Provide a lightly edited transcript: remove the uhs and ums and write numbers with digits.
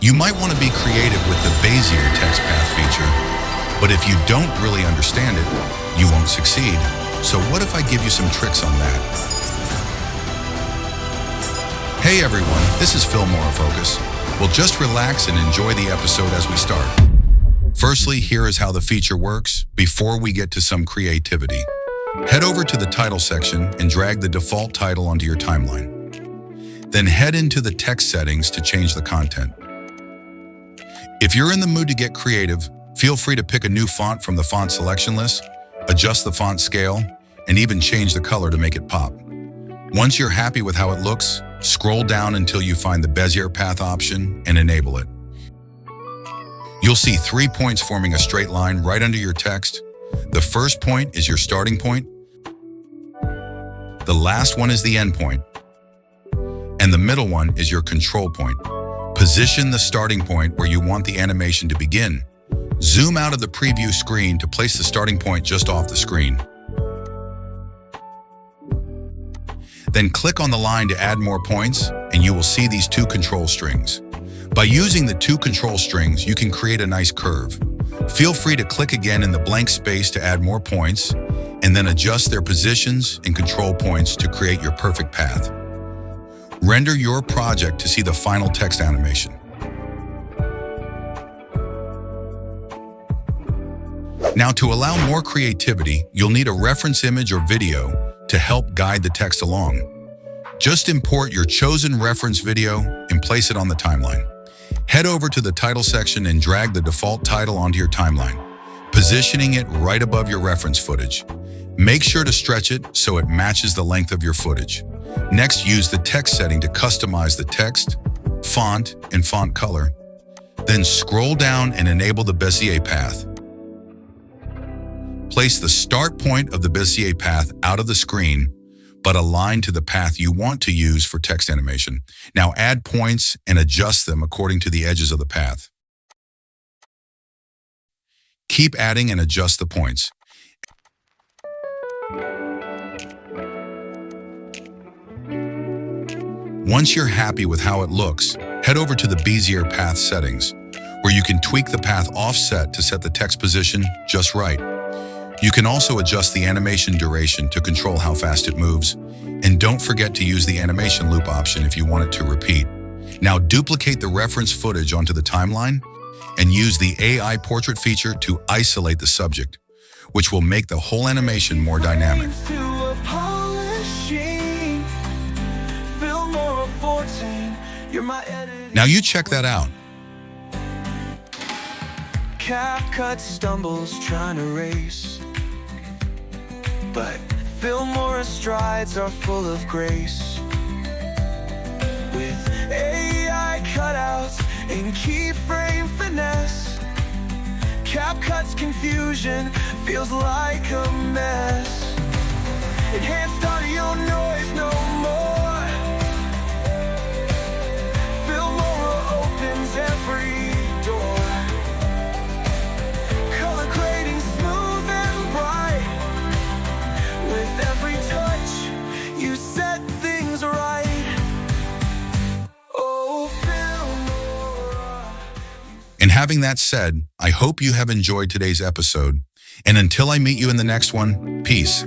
You might want to be creative with the Bazier Text Path feature, but if you don't really understand it, you won't succeed. So what if I give you some tricks on that? Hey everyone, this is Filmora Focus. Well, just relax and enjoy the episode as we start. Firstly, here is how the feature works before we get to some creativity. Head over to the title section and drag the default title onto your timeline. Then head into the text settings to change the content. If you're in the mood to get creative, feel free to pick a new font from the font selection list, adjust the font scale, and even change the color to make it pop. Once you're happy with how it looks, scroll down until you find the Bazier Path option and enable it. You'll see 3 points forming a straight line right under your text. The first point is your starting point. The last one is the end point. And the middle one is your control point. Position the starting point where you want the animation to begin. Zoom out of the preview screen to place the starting point just off the screen. Then click on the line to add more points, and you will see these 2 control strings. By using the 2 control strings, you can create a nice curve. Feel free to click again in the blank space to add more points, and then adjust their positions and control points to create your perfect path. Render your project to see the final text animation. Now, to allow more creativity, you'll need a reference image or video to help guide the text along. Just import your chosen reference video and place it on the timeline. Head over to the title section and drag the default title onto your timeline, positioning it right above your reference footage. Make sure to stretch it so it matches the length of your footage. Next, use the text setting to customize the text, font, and font color. Then scroll down and enable the Bazier path. Place the start point of the Bazier path out of the screen, but align to the path you want to use for text animation. Now add points and adjust them according to the edges of the path. Keep adding and adjust the points. Once you're happy with how it looks, head over to the Bazier path settings, where you can tweak the path offset to set the text position just right. You can also adjust the animation duration to control how fast it moves. And don't forget to use the animation loop option if you want it to repeat. Now duplicate the reference footage onto the timeline and use the AI portrait feature to isolate the subject, which will make the whole animation more dynamic. Now you check that out. CapCut stumbles trying to race, but Filmora strides are full of grace. With AI cutouts and keyframe finesse, CapCut's confusion feels like a mess. Enhanced audio noise no more. Filmora opens every door. Color grading smooth and bright. With every touch, you set things right. Oh, Filmora. And having that said, I hope you have enjoyed today's episode. And until I meet you in the next one, peace.